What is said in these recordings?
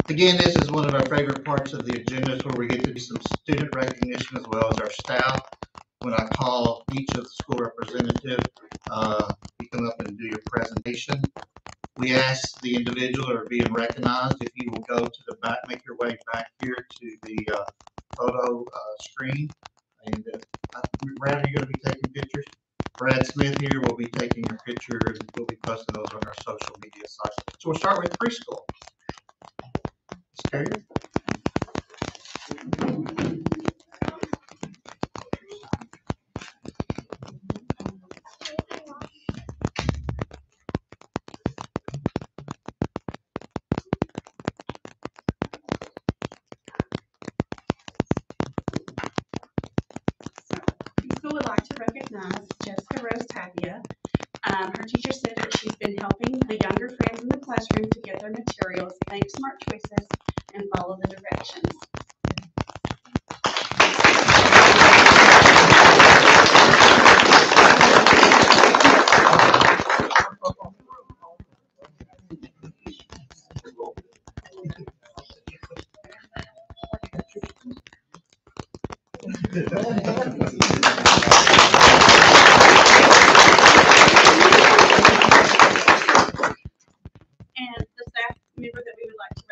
Again, this is one of our favorite parts of the agendas where we get to do some student recognition as well as our staff. When I call each of the school representative, you come up and do your presentation. We ask the individual who are being recognized if you will go to the back, make your way back here to the photo screen. And Brad, are you going to be taking pictures? Brad Smith here will be taking your picture, and we'll be posting those on our social media sites. So we'll start with preschool. Okay. Preschool would like to recognize Jessica Rose Tapia. Her teacher said that she's been helping the younger friends in the classroom to get their materials, make smart choices, and follow the directions. And the staff member that we would like to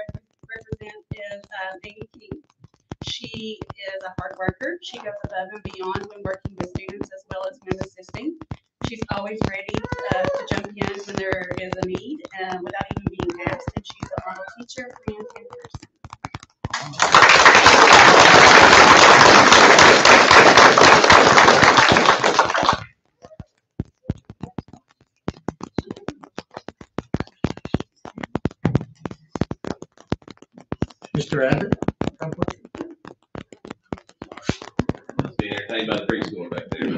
represent is Amy King. She is a hard worker. She goes above and beyond when working with students as well as when assisting. She's always ready to jump in when there is a need without even being asked. And she's a model teacher, friend, and person. Mr. Abbott? Must be entertained by the preschool back there.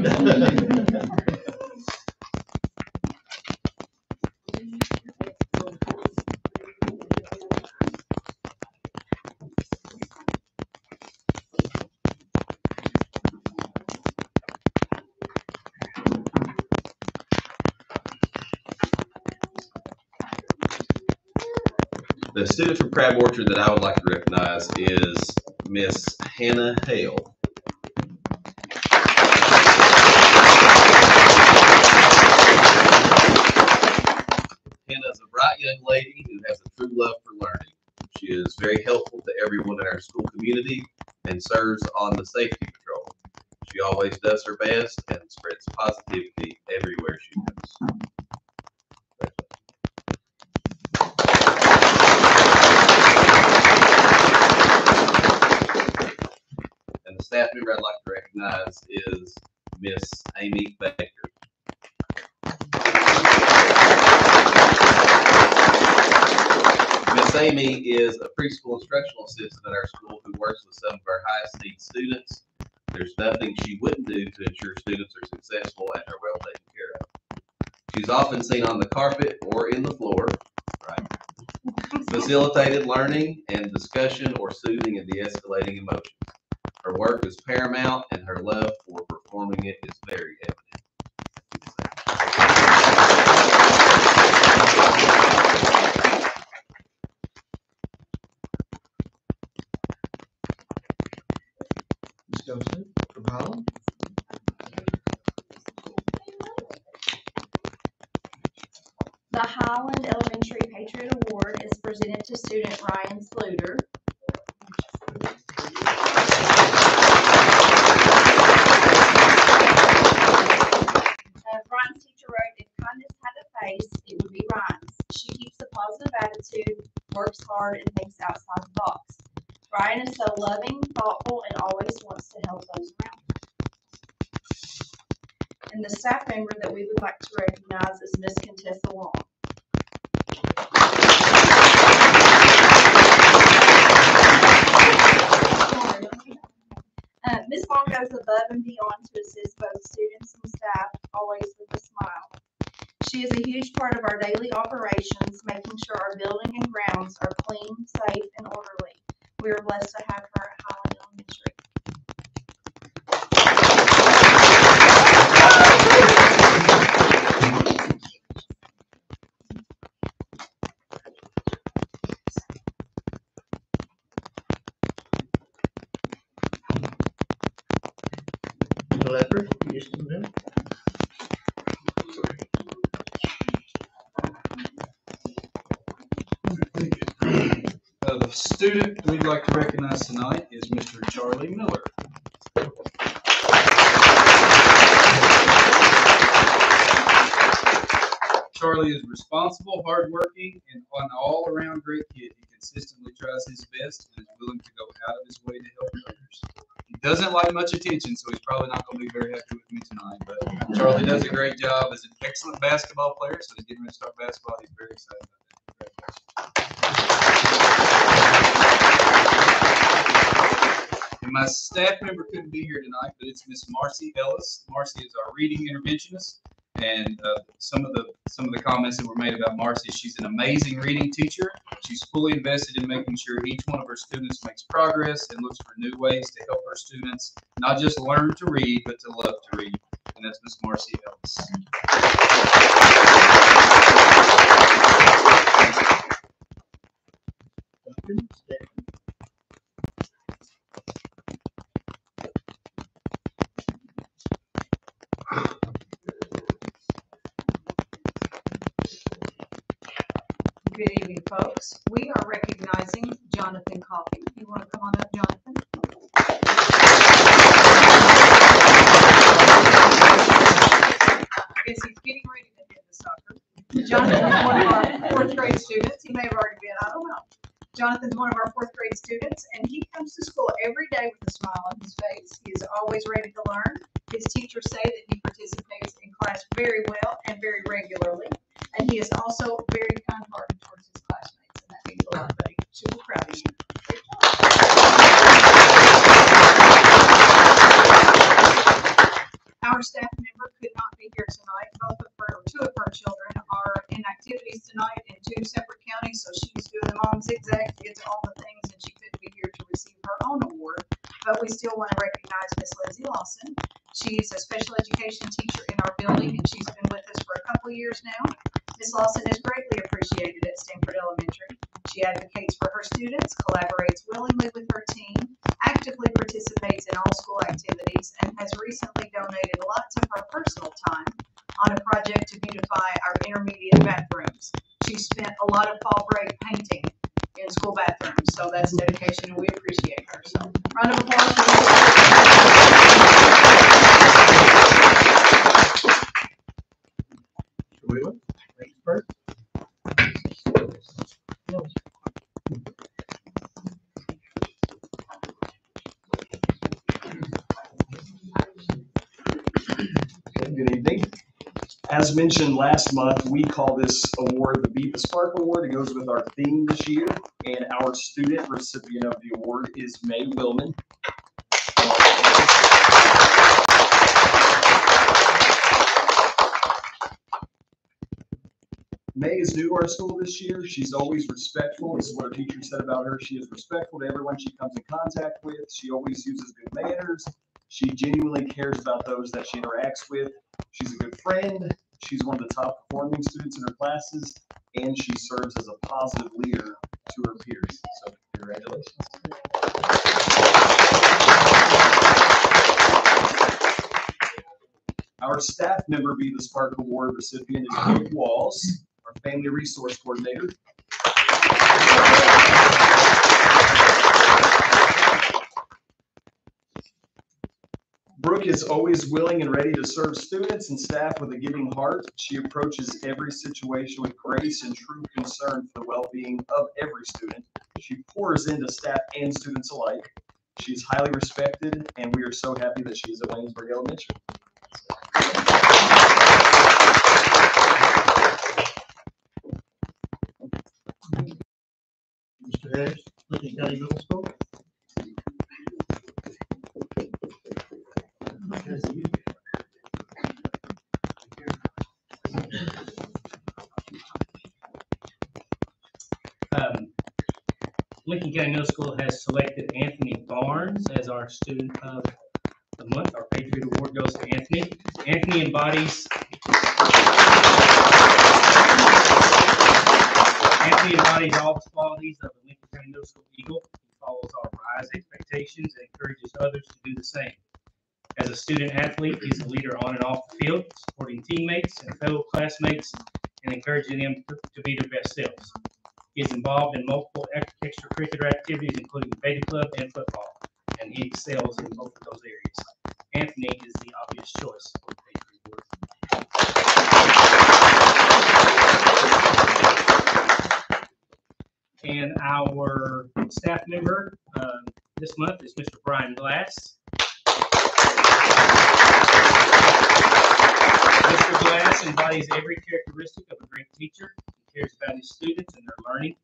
The student from Crab Orchard that I would like to recognize is Miss Hannah Hale. Hannah is a bright young lady who has a true love for learning. She is very helpful to everyone in our school community and serves on the safety patrol. She always does her best and spreads positivity everywhere she goes. And the staff member I'd like to recognize is Miss Amy Baker. Miss Amy is a preschool instructional assistant at our school who works with some of our highest need students. There's nothing she wouldn't do to ensure students are successful and are well taken care of. She's often seen on the carpet or in the floor, right? Facilitated learning and discussion or soothing and de-escalating emotions. Her work is paramount and her love for performing it is very evident. Ms. Joseph from Holland? The Highland Elementary Patriot Award is presented to student Ryan Sluder. Ryan's teacher wrote, "If kindness had a face, it would be Ryan's." She keeps a positive attitude, works hard, and thinks outside the box. Ryan is so loving, thoughtful, and always wants to help those around him. And the staff member that we would like to recognize is Miss Contessa Long. Ms. Long goes above and beyond to assist both students and staff, always with a smile. She is a huge part of our daily operations, making sure our building and grounds are clean, safe, and orderly. We are blessed to have her at Highland Elementary. Leopard, you just come in. The student we'd like to recognize tonight is Mr. Charlie Miller. Charlie is responsible, hardworking, and an all-around great kid. He consistently tries his best and is willing to go out of his way to help others. He doesn't like much attention, so he's probably not going to be very happy with me tonight, but Charlie does a great job as an excellent basketball player, so he's getting ready to start basketball. He's very excited about that. And my staff member couldn't be here tonight, but it's Miss Marcy Ellis. Marcy is our reading interventionist, and some of the comments that were made about Marcy, she's an amazing reading teacher. She's fully invested in making sure each one of her students makes progress and looks for new ways to help her students not just learn to read, but to love to read. And that's Miss Marcy Ellis. Good evening, folks. We are recognizing Jonathan Coffey. You want to come on up, Jonathan? I guess he's getting ready to hit the soccer. Jonathan's one of our fourth grade students. He may have already been, I don't know. Jonathan's one of our fourth grade students, and he comes to school every day with a smile on his face. He is always ready to learn. His teachers say that he participates in class very well and very regularly. And he is also very kind-hearted towards his classmates, and that means a lot, buddy. Super proud of you. Our staff member could not be here tonight. Two of her children are in activities tonight in 2 separate counties, so she's doing the mom zigzag to get to all the things, and she couldn't be here to receive her own award. But we still want to recognize Miss Lindsay Lawson. She's a special education teacher in our building, and she's been with us for a couple years now. Ms. Lawson is greatly appreciated at Stanford Elementary. She advocates for her students, collaborates willingly with her team, actively participates in all school activities, and has recently donated lots of her personal time on a project to beautify our intermediate bathrooms. She spent a lot of fall break painting in school bathrooms, so that's dedication, and we appreciate her. So, round of applause for Wheeler, thanks, Bert. Good evening. As mentioned last month, we call this award the Beat the Spark Award. It goes with our theme this year, and our student recipient of the award is May Willman. May is new to our school this year. She's always respectful. This is what her teacher said about her. She is respectful to everyone she comes in contact with. She always uses good manners. She genuinely cares about those that she interacts with. She's a good friend. She's one of the top performing students in her classes, and she serves as a positive leader to her peers. So congratulations. Our staff member Be the Spark Award recipient is Ruth Walls, our family resource coordinator. Brooke is always willing and ready to serve students and staff with a giving heart. She approaches every situation with grace and true concern for the well-being of every student. She pours into staff and students alike. She is highly respected, and we are so happy that she is at Waynesburg Elementary. Mr. Harris, Lincoln County Middle School. Lincoln County Middle School has selected Anthony Barnes as our student of the month. Our Patriot Award goes to Anthony. Anthony embodies all the qualities of a Lincoln County Middle School Eagle. He follows our rise expectations and encourages others to do the same. As a student athlete, he's a leader on and off the field, supporting teammates and fellow classmates and encouraging them to be their best selves. He is involved in multiple extracurricular activities, including beta club and football, and he excels in both of those areas. Anthony is the obvious choice for the Patriot Award. And our staff member this month is Mr. Brian Glass. Mr. Glass embodies every characteristic of a great teacher. He cares about his students and their learning.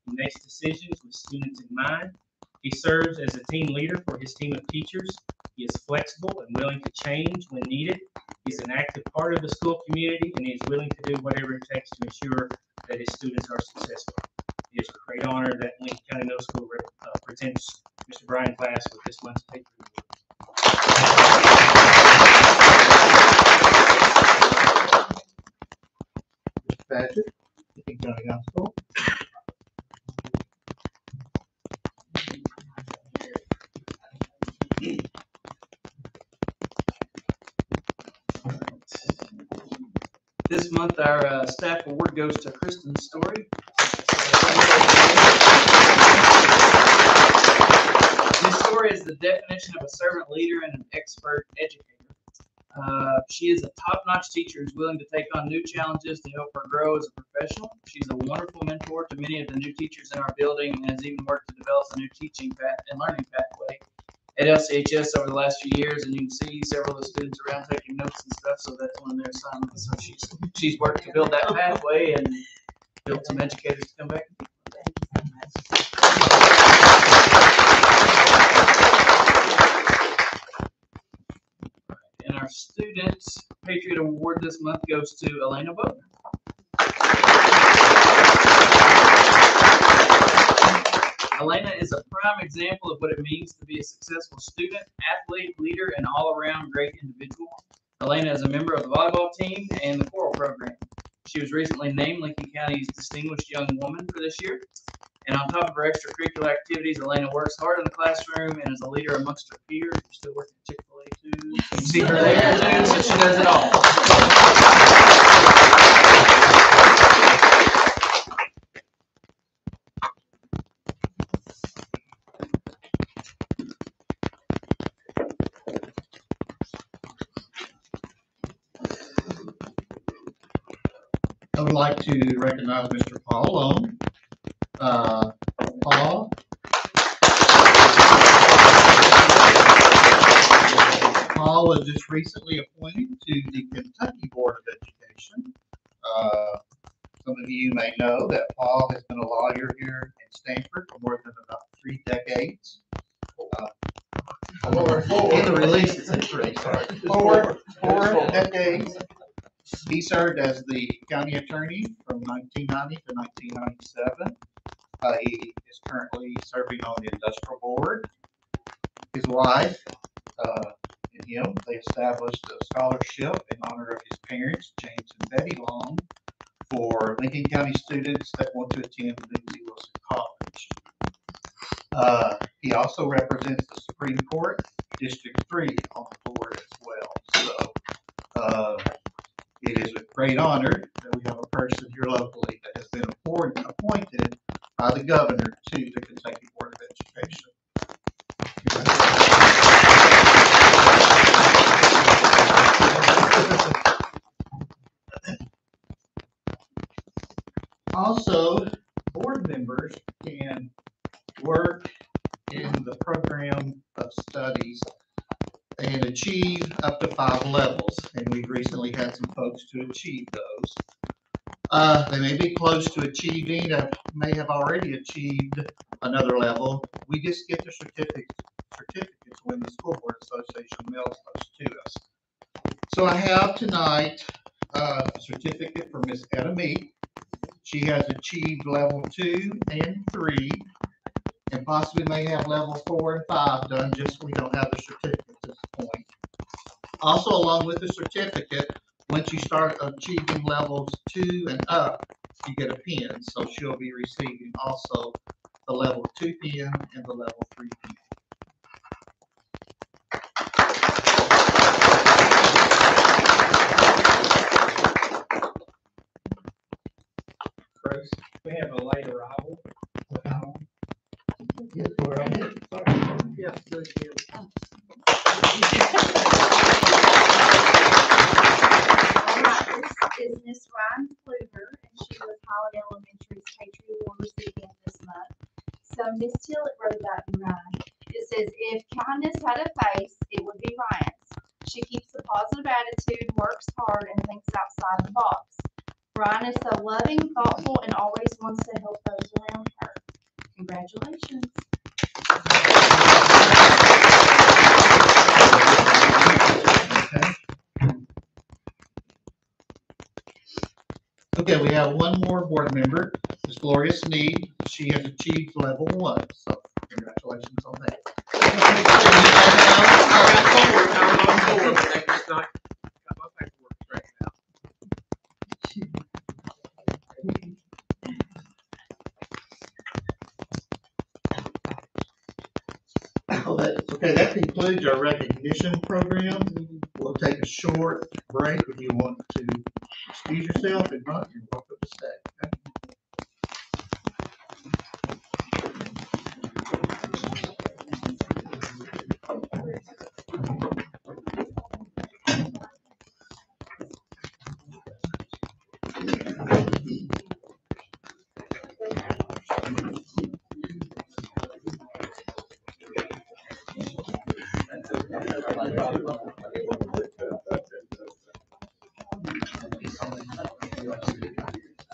He makes decisions with students in mind. He serves as a team leader for his team of teachers. He is flexible and willing to change when needed. He's an active part of the school community, and he is willing to do whatever it takes to ensure that his students are successful. It is a great honor that Lincoln County Middle School presents Mr. Brian Glass with this month's Patriot Award. Mr. Patrick, Lincoln County High School. This month, our staff award goes to Kristen Story. This Story is the definition of a servant leader and an expert educator. She is a top-notch teacher who's willing to take on new challenges to help her grow as a professional. She's a wonderful mentor to many of the new teachers in our building and has even worked to develop a new teaching path and learning pathway at LCHS over the last few years, and you can see several of the students around taking notes and stuff, so that's one of their assignments. So she's worked to build that pathway and build some educators to come back. And our Student Patriot Award this month goes to Elena Bowman. Elena is a prime example of what it means to be a successful student, athlete, leader, and all-around great individual. Elena is a member of the volleyball team and the choral program. She was recently named Lincoln County's Distinguished Young Woman for this year. And on top of her extracurricular activities, Elena works hard in the classroom and is a leader amongst her peers. She's still working at Chick-fil-A too. You can see her there too, so she does it all. I would like to recognize Mr. Paul Long. Paul was just recently appointed to the Kentucky Board of Education. Some of you may know that Paul has been a lawyer here in Stanford for more than about 3 decades. In the release, it says 3, sorry. 4 decades. He served as the county attorney from 1990 to 1997. He is currently serving on the industrial board. His wife and him, they established a scholarship in honor of his parents, James and Betty Long, for Lincoln County students that want to attend Lindsey Wilson College. He also represents the Supreme Court, District 3 on the board as well. So it is with great honor that we have a person here locally that has been appointed by the governor to the Kentucky Board of Education. Also, board members can work in the program of studies and achieve up to 5 levels. And we've recently had some folks to achieve those. They may be close to achieving, may have already achieved another level. We just get the certificates when the School Board Association mails those to us. So I have tonight a certificate for Miss Etta Meek. She has achieved level 2 and 3, and possibly may have level 4 and 5 done, just we don't have the certificate at this point. Also, along with the certificate, once you start achieving levels 2 and up, you get a pin. So she'll be receiving also the level 2 pin and the level 3 pin. Bruce? We have a late arrival. Yes, we're on it. Alright, this is Miss Ryan Kluger, and she was Holland Elementary's Patriot Award recipient this month. So Miss Tillett wrote that in Ryan. It says, if kindness had a face, it would be Ryan's. She keeps a positive attitude, works hard, and thinks outside the box. Ryan is so loving, thoughtful, and always wants to help those around her. Congratulations. Okay, we have one more board member, Ms. Gloria Sneed. She has achieved level 1, so congratulations on that. Okay, that concludes our recognition program. We'll take a short break if you want to excuse yourself. If not, you're welcome to stay. Okay?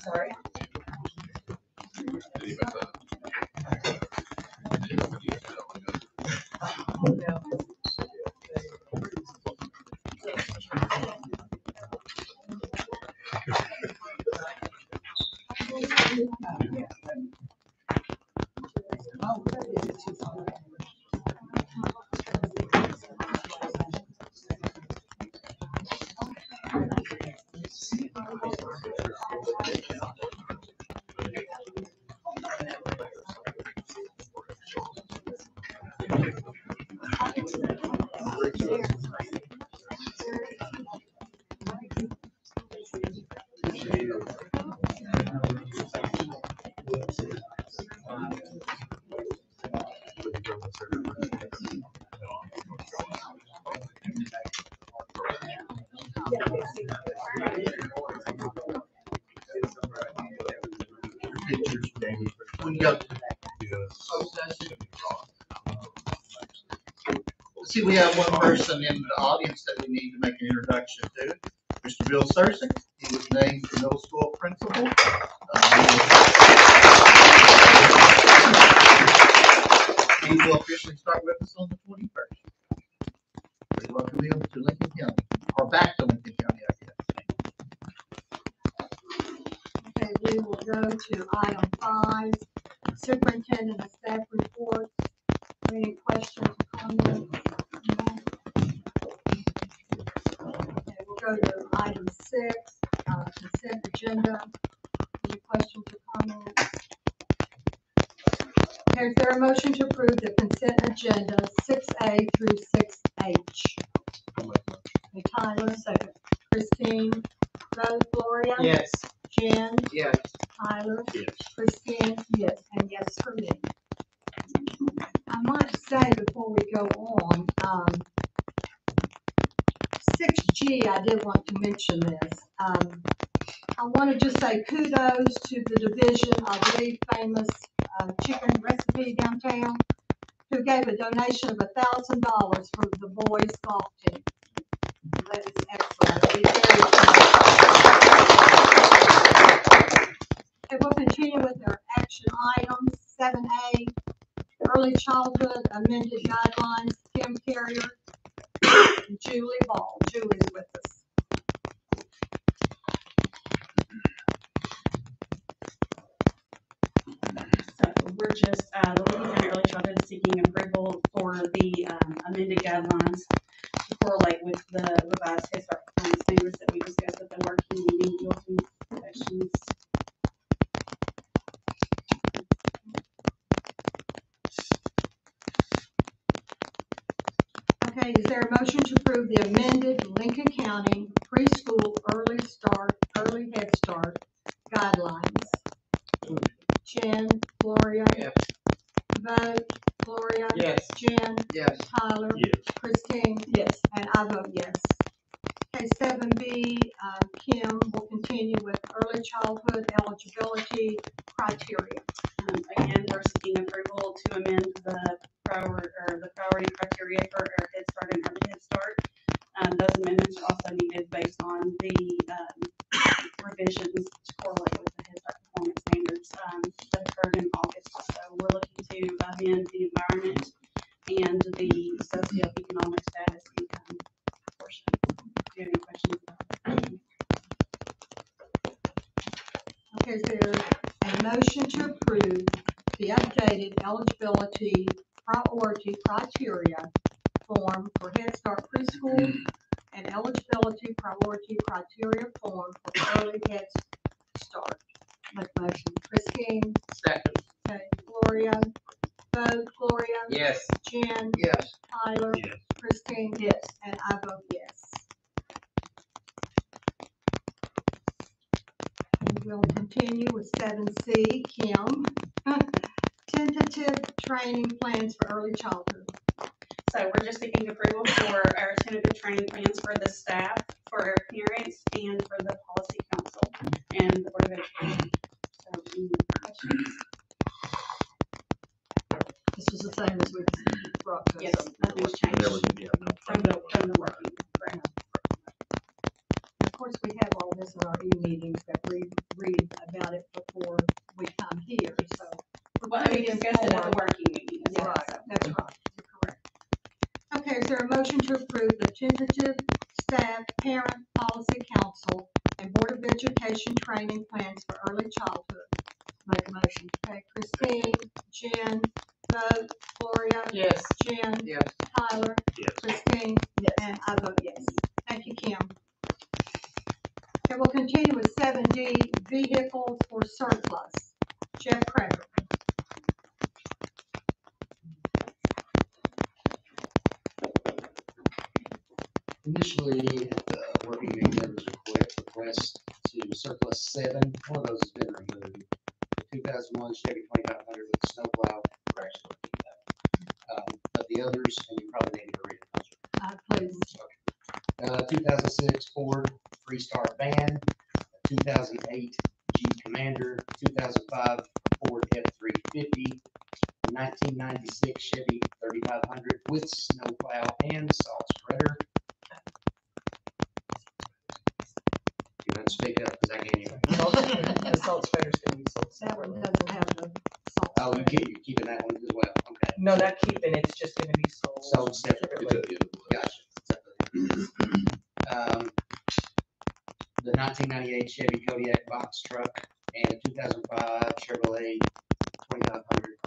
Sorry. Pictures, Jamie. When you go to see, we have one person in the audience that we need to make an introduction to. Mr. Bill Sursick. He was named the middle school principal. He will officially start with us on the 21st. We welcome him to Lincoln County, or back to Lincoln County, I guess. Okay, we will go to item 5, superintendent and staff reports. Any questions or comments? Okay, we'll go to item 6, consent agenda. Any questions or comments? Okay, is there a motion to approve the consent agenda 6A through 6H? Okay, Tyler, second. Christine, Rose, Gloria? Yes. Jen? Yes. Tyler? Yes. Christine? Yes. And yes for me. I might say before we go on, 6G, I did want to mention this. I want to just say kudos to the division of Lee Famous Chicken Recipe downtown, who gave a donation of $1,000 for the boys golf team. That is excellent. Be very proud. Okay, we'll continue with our action items. 7A, early childhood amended guidelines. Kim Carrier and Julie Ball. Julie's with us. So we're just, the Lincoln County Early Childhood seeking approval for the amended guidelines to correlate with the revised Head Start performance standards that we discussed at the working meeting. You'll have any questions? Okay, is there a motion to approve the amended Lincoln County preschool early start, early head start guidelines? Jen, Gloria. Yes. Vote, Gloria. Yes. Jen. Yes. Tyler. Yes. Christine. Yes. And I vote yes. Okay, 7B, Kim will continue with early childhood eligibility criteria. Again, we're seeking approval to amend the priority criteria for our Head Start and Early Head Start. Those amendments are also needed based on the revisions to correlate with the Head Start performance standards that occurred in August. So we're looking to amend the environment and the socioeconomic status income portion. Do you have any questions about that? Okay, is there a motion to approve the updated eligibility priority criteria form for Head Start preschool and eligibility priority criteria form for early Head Start? Make a motion. Christine. Second. Okay, Gloria. Vote, Gloria. Yes. Jen. Yes. Tyler. Yes. Christine. Yes. And I vote yes. And we'll continue with 7C, Kim. Tentative training plans for early childhood. So we're just seeking approval for our tentative training plans for the staff, for our parents, and for the policy council and the board of education. So, any questions? This was the same as we brought to us. Yes, nothing's changed There was, yeah, no. from the working, correct? Of course, we have all this in our e-meetings that we read about it before we come here, so. we're Well, we pretty discussed it at the informed. working meeting. as well, Right, so. that's right, you're correct. Okay, is there a motion to approve the tentative staff, parent, policy council, and Board of Education training plans for early childhood? Make a motion. Okay, Christine, Jen, vote, Gloria. Yes. Jen. Yes. Tyler. Yes. Christine. Yes. And I vote yes. Thank you, Kim. Okay, we'll continue with 7D, vehicles for surplus. Jeff Cracker. Initially, at the working meeting, there was a request to surplus 7. One of those has been removed. The 2001 Chevy 2500 with the snowplow, we're actually looking at that. But the others, and you probably need to read it. Please. 2006 Ford Freestar van, 2008 Jeep Commander, 2005 Ford F350, 1996 Chevy 3500 with snowplow and salt spreader. You have to speak up because I can't hear. The salt spreader's gonna be sold That one separately. doesn't have the salt. Oh, you're keeping that one as well, okay. No, not keeping, it's just gonna be sold. Sold separately. It's at the end of the list. Gotcha. The 1998 Chevy Kodiak box truck and the 2005 Chevrolet 2500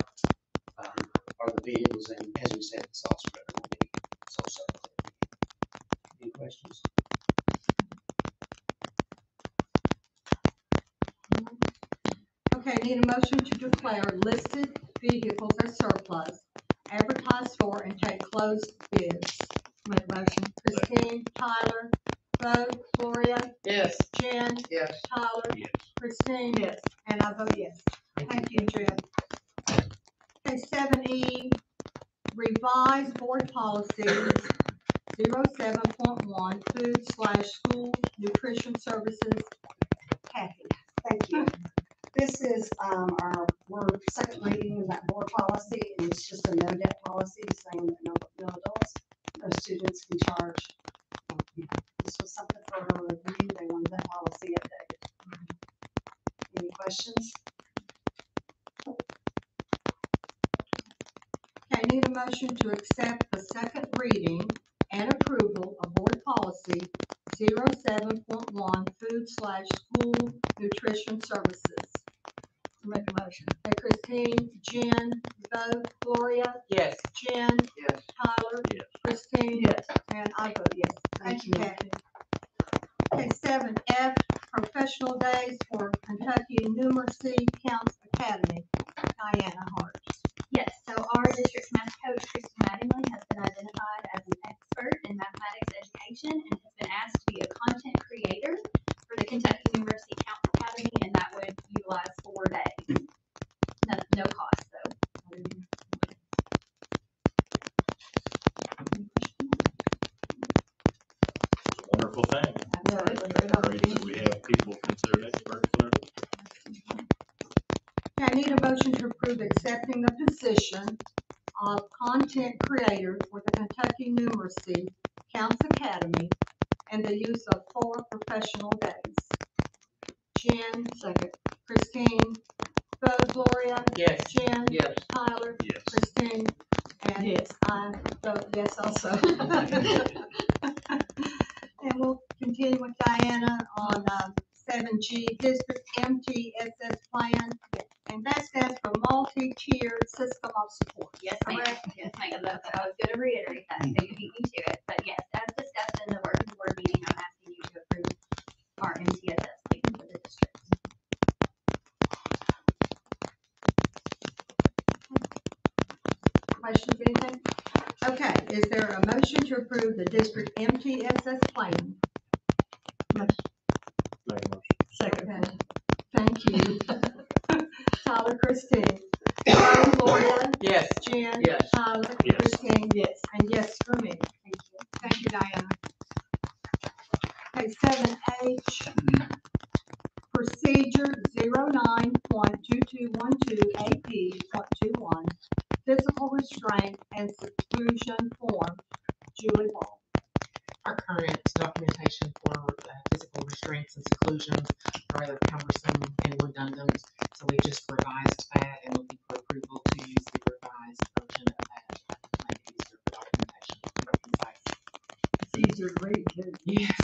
are the vehicles, and as we said, the salt spreader will be sold separately. Any questions? Okay, need a motion to declare listed vehicles as surplus, advertise for and take closed bids. Make a motion. Christine, Tyler, vote, Gloria, Yes. Jen, Yes. Tyler, Yes. Christine. Yes. And I vote yes. Thank you, Jeff. Okay, 7E, revised board policy 07.1, food/school nutrition services. Kathy. Thank you. This is, we're second reading of that board policy, and it's just a no debt policy saying that no adults, no students can charge. This was something for her review, they wanted that policy updated. Any questions? Okay, need a motion to accept the second reading and approval of board policy 07.1, food/school nutrition services. Make a motion. Okay, Christine, Jen, vote, Gloria, Yes. Jen, Yes. Tyler, Yes. Christine. Yes. And I vote yes. Thank you, Kathy. Okay, 7F, professional days for Kentucky Numeracy Counts Academy. Diana Hart. Yes, so our district's math coach, Kristen Mattingly, has been identified as an expert in mathematics education and has been asked to be a content creator for the Kentucky Numeracy Counts Academy, and that would utilize 4 days. I need a motion to approve accepting the position of content creator for the Kentucky Numeracy Counts Academy and the use of 4 professional days. Jen, second. Christine, Bo, Gloria, Yes. Jen, Yes. Tyler, Yes. Christine, and Yes. I vote yes also. And we'll continue with Diana on 7G, District MTSS Plan, and that stands for Multi-Tiered System of Support. Yes, ma'am. Correct? Yes, ma'am. That's, I was gonna reiterate that, so you beat me to it. But yes, as discussed in the working board meeting, I'm asking you to approve our MTSS plan for the district. Questions, anything? Okay, is there a motion to approve the district MTSS plan? Second. Okay. Thank you. Tyler, Christine. Bo, Gloria, Yes. Jen. Yes. Tyler. Yes. Christine. Yes. And yes for me. Thank you. Thank you, Diana. Okay, 7H. Procedure 09.2212 AP.21, physical restraint and seclusion form. Julie Ball. Our current documentation for physical restraints and seclusions are rather cumbersome and redundant, so we just revised that and looking for approval to use the revised version of that to make it easier for documentation. More concise. It's easier to read, too. Yes.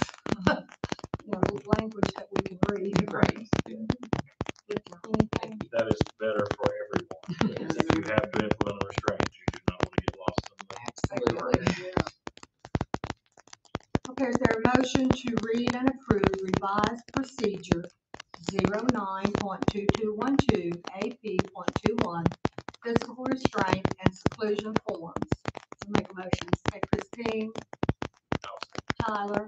You know, language that we can read. Right. Anything? That is better for everyone. If you have to implement a restraint, you do not want to get lost in the. Absolutely. Okay, is there a motion to read and approve revised procedure 09.2212 AP.21, physical restraint and seclusion forms? Make a motion. Okay, Christine, Tyler,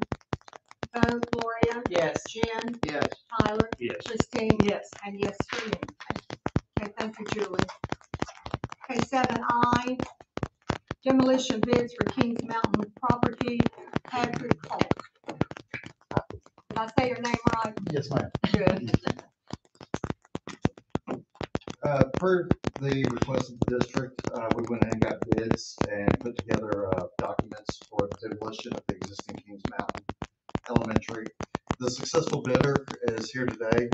Bo, Gloria, Yes. Jen, Yes. Tyler, Yes. Christine. Yes. And yes for me. Okay, thank you, Julie. Okay, 7I, demolition bids for Kings Mountain property, Patrick Holt. Did I say your name right? Yes, ma'am. Good. Per the request of the district, we went and got bids and put together documents for the demolition of the existing Kings Mountain Elementary. The successful bidder is here today,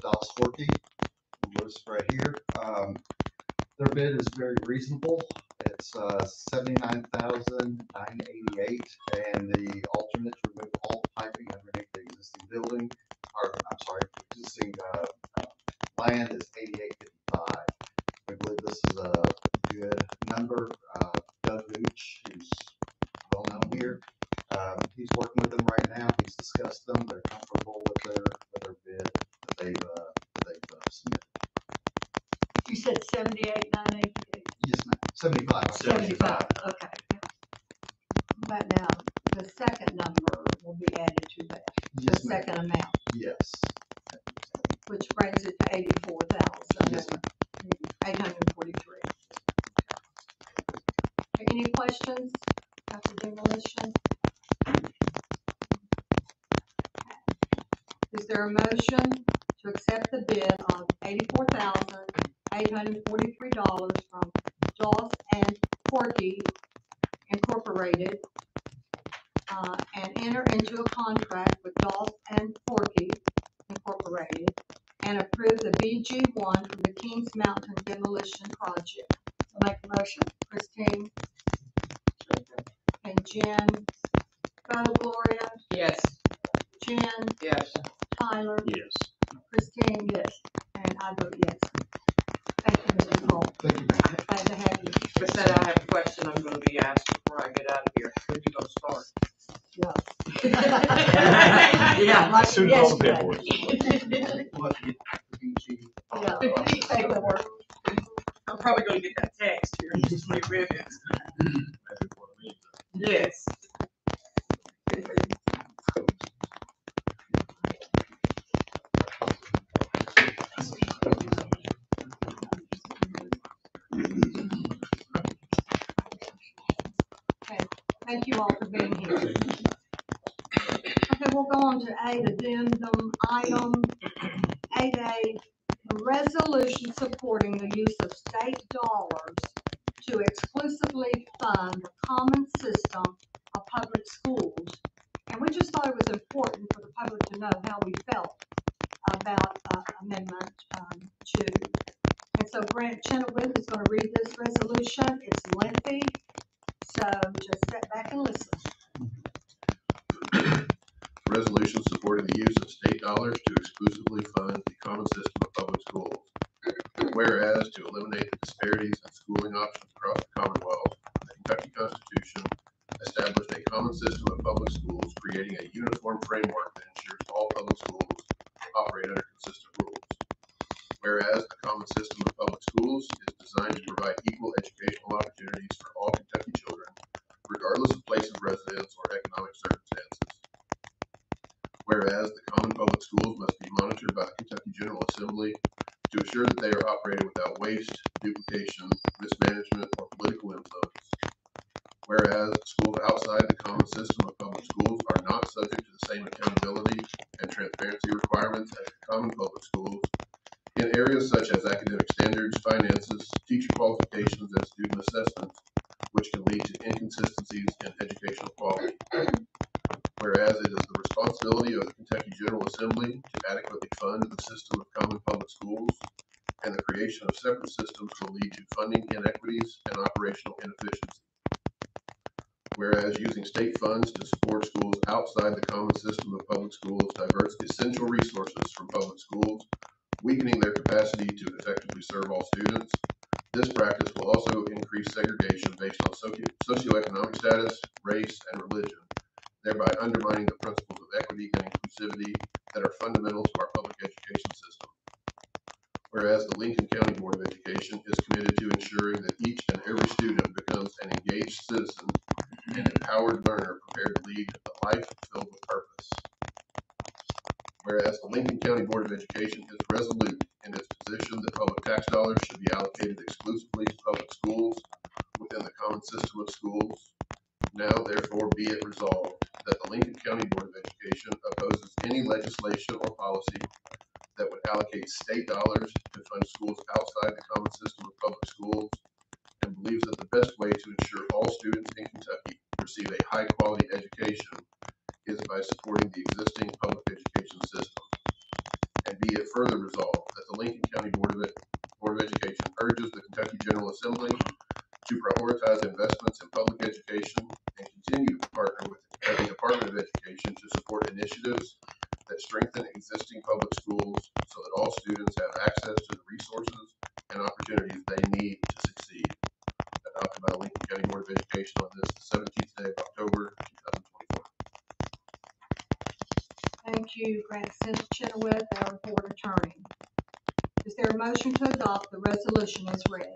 Doss Forkey, lives right here. Their bid is very reasonable. It's $79,988, and the alternates remove all piping underneath the existing building, or I'm sorry, existing land is $88.55. We believe this is a good number. Doug Gooch, who's well known here, he's working with them right now. He's discussed them. They're comfortable with their bid that they've submitted. You said 78,988. Yes, ma'am. 75. 75, okay. But now, the second number will be added to that, the Yes, ma'am. second amount, Yes. which brings it to 84,000. Yes, ma'am. 843. Okay, any questions about the demolition? Is there a motion to accept the bid of $84,843 from Doss and Corky Incorporated, and enter into a contract with Doss and Corky Incorporated, and approve the BG1 for the Kings Mountain demolition project? Make a motion. Christine? And Jen? Bo, Gloria? Yes. Jen? Yes. Tyler? Yes. Christine? Yes. And I vote yes. Thank you, Mr. Cole. Thank you. Glad to have you. But then I have a question I'm gonna be asked before I get out of here. When you gonna start? Yeah, like As soon as all the yesterday. paperwork. Yeah, paperwork. I'm probably gonna get that text here in just a few minutes. Yes. Okay, thank you all for being here. Okay, we'll go on to A, addendum item 8A, A resolution supporting the use of state dollars to exclusively fund the common system of public schools. And we just thought it was important for the public to know how we felt about Amendment 2. And so Grant Chenoweth is going to read this resolution. It's lengthy, so just sit back and listen. Resolution supporting the use of state dollars to exclusively fund the common system of public schools. Whereas to eliminate the disparities in schooling options across the Commonwealth, the Kentucky Constitution established a common system of public schools, creating a uniform framework that ensures all public schools operate under consistent rules. Whereas the common system of public schools is designed to provide equal educational opportunities for all Kentucky children, regardless of place of residence or economic circumstances. Whereas the common public schools must be monitored by the Kentucky General Assembly to ensure that they are operated without waste, duplication, mismanagement, or political influence. Whereas schools outside the common system of public schools are not subject to the same accountability and transparency requirements as the common public schools in areas such as academic standards, finances, teacher qualifications, and student assessments, which can lead to inconsistencies in educational quality. Whereas it is the responsibility of the Kentucky General Assembly to adequately fund the system of common public schools, and the creation of separate systems will lead to funding inequities and operational inefficiency. Whereas using state funds to support schools outside the common system of public schools diverts essential resources from public schools, weakening their capacity to effectively serve all students. This practice will also increase segregation based on socioeconomic status, race, and religion, thereby undermining the principles of equity and inclusivity that are fundamental to our public education system. Whereas the Lincoln County Board of Education is committed to ensuring that each and every student becomes an engaged citizen and empowered learner prepared to lead a life filled with purpose. Whereas the Lincoln County Board of Education is resolute in its position that public tax dollars should be allocated exclusively to public schools within the common system of schools, now therefore be it resolved that the Lincoln County Board of Education opposes any legislation or policy that would allocate state dollars to fund schools outside the common system of public schools, and believes that the best way to ensure all students in Kentucky receive a high-quality education is by supporting the existing public education system. And be it further resolved that the Lincoln County Board of Education urges the Kentucky General Assembly to prioritize investments in public education and continue to partner with the Kentucky Department of Education to support initiatives that strengthen existing public schools so that all students have access to the resources and opportunities they need to succeed. Adopted by the Lincoln County Board of Education on this 17th day of October, 2024. Thank you, Grant Chenoweth, our board attorney. Is there a motion to adopt the resolution as read?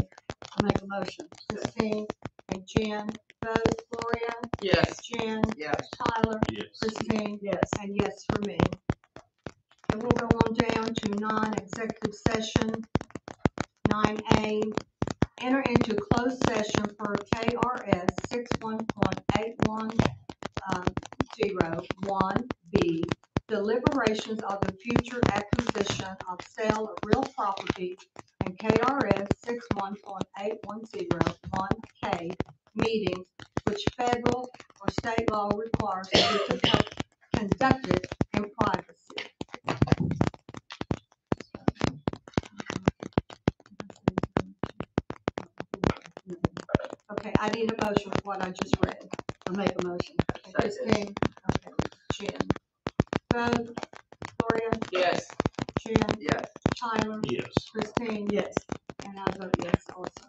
I make a motion. Christine and Jen vote. Gloria? Yes. Jen? Yes. Tyler? Yes. Christine? Yes. And yes for me. And we'll go on down to non-executive session. 9A, enter into closed session per KRS 61.810(1)B, deliberations of the future acquisition of sale of real property, and KRS 61.810(1)K, meetings which federal or state law requires to be conducted in privacy. Okay, I need a motion for what I just read. I'll make a motion. Christine, okay, Jen. Vote. Gloria? Yes. Jen? Yes. Tyler? Yes. Christine? Yes. And I vote yes also.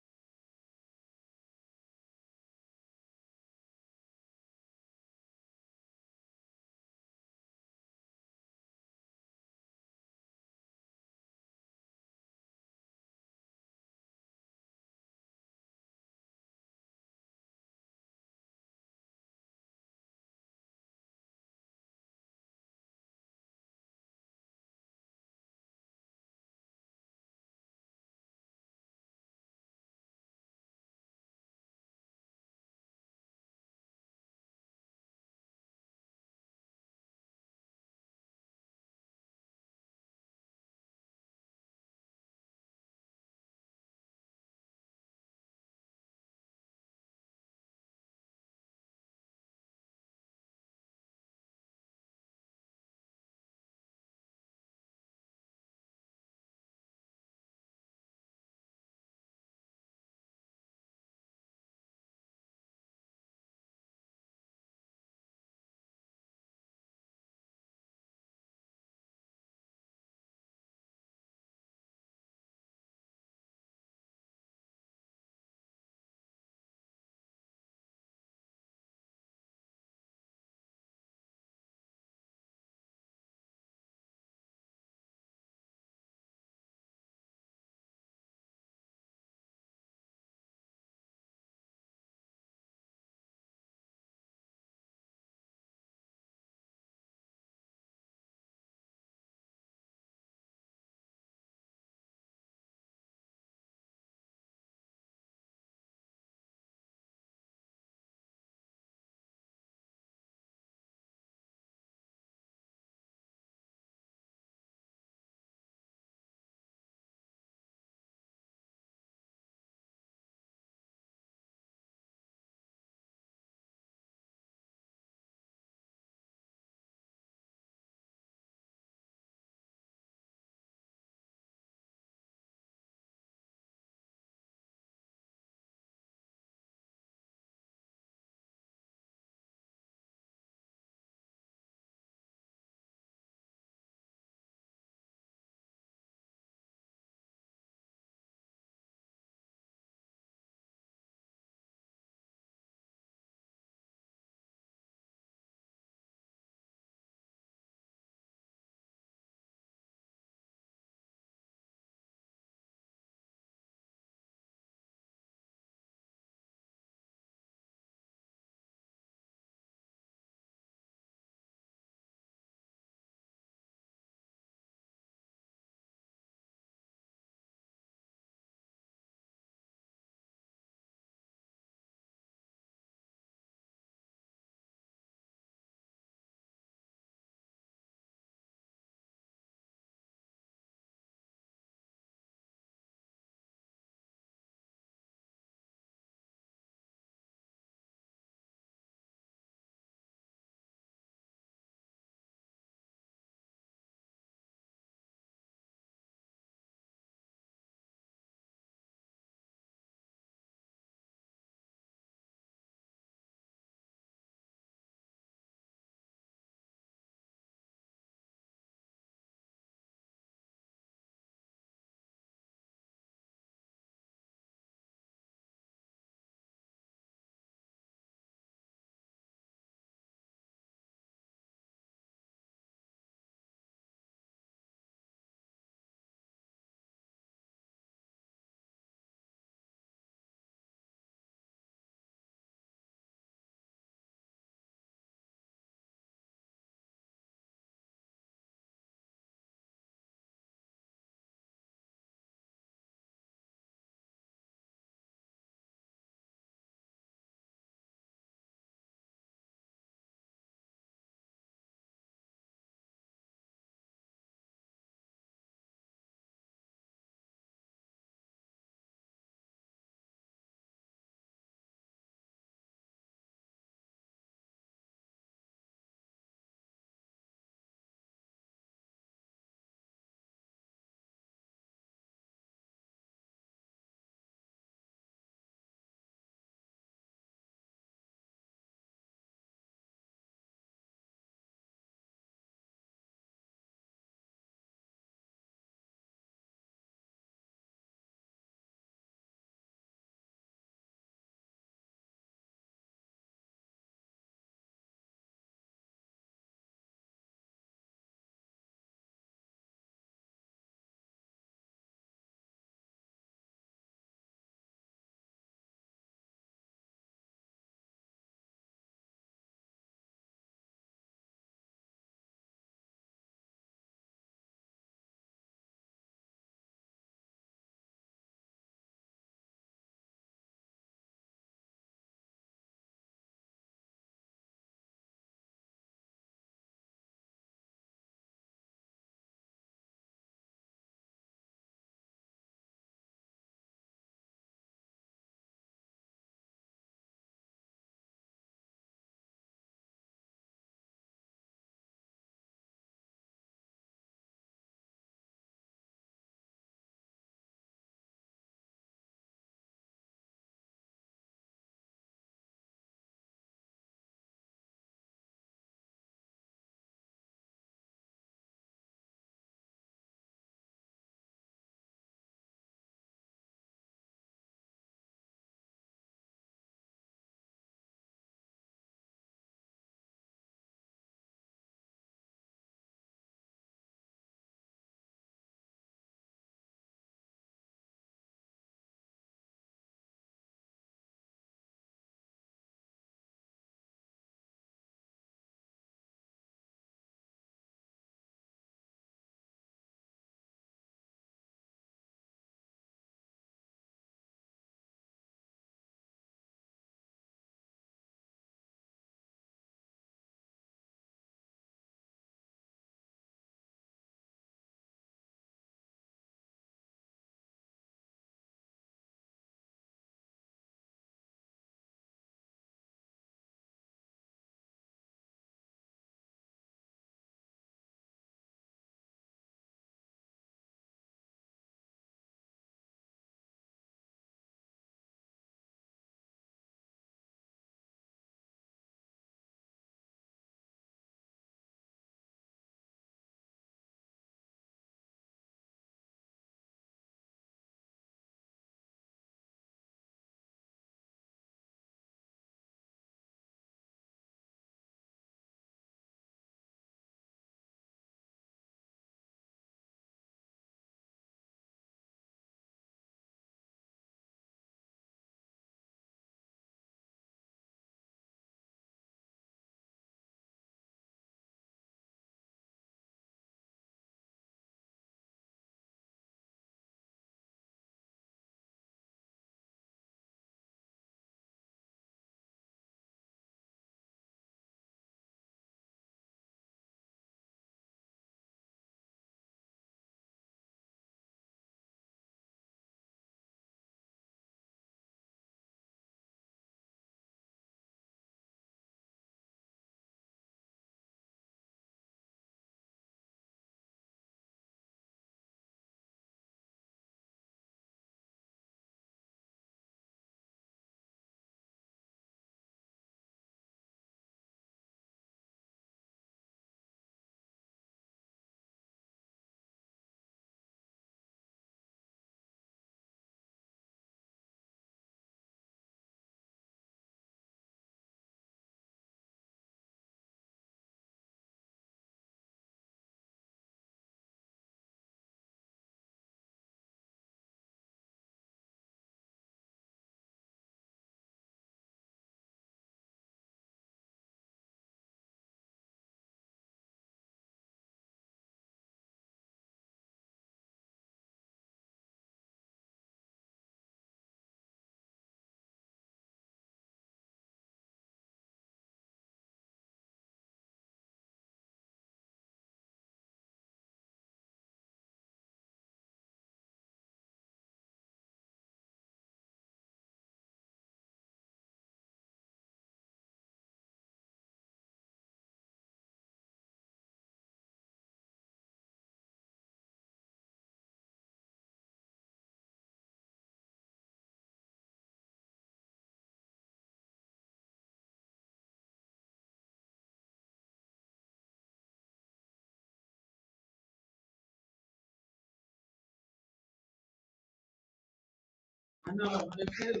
I know, I do too.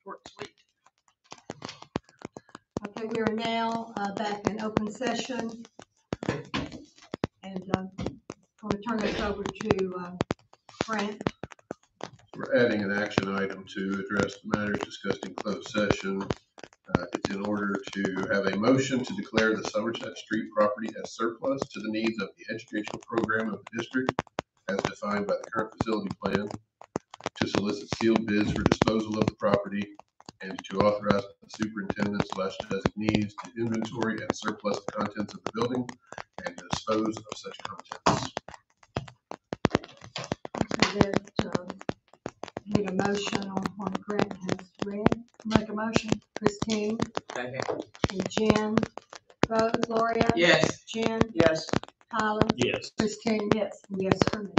Short, sweet. Okay, we are now back in open session. And I'm going to turn this over to Grant. We're adding an action item to address the matters discussed in closed session. It's in order to have a motion to declare the Somerset Street property as surplus to the needs of the educational program of the district as defined by the current facility plan, to solicit sealed bids for disposal of the property, and to authorize the superintendent / designees to inventory and surplus the contents of the building and to dispose of such contents. Okay, that, need a motion on what Grant has read. Make a motion. Christine. Second. And Jen. Vote. Gloria. Yes. Jen. Yes. Tyler. Yes. Christine. Yes. And yes for me.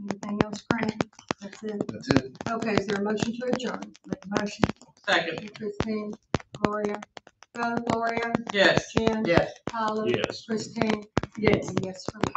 Anything else, Grant? That's it. That's it. Okay, is there a motion to adjourn? Make a motion. Second. Christine. Gloria. Vote. Gloria. Yes. Jen. Yes. Tyler. Yes. Christine. Yes. And yes for me.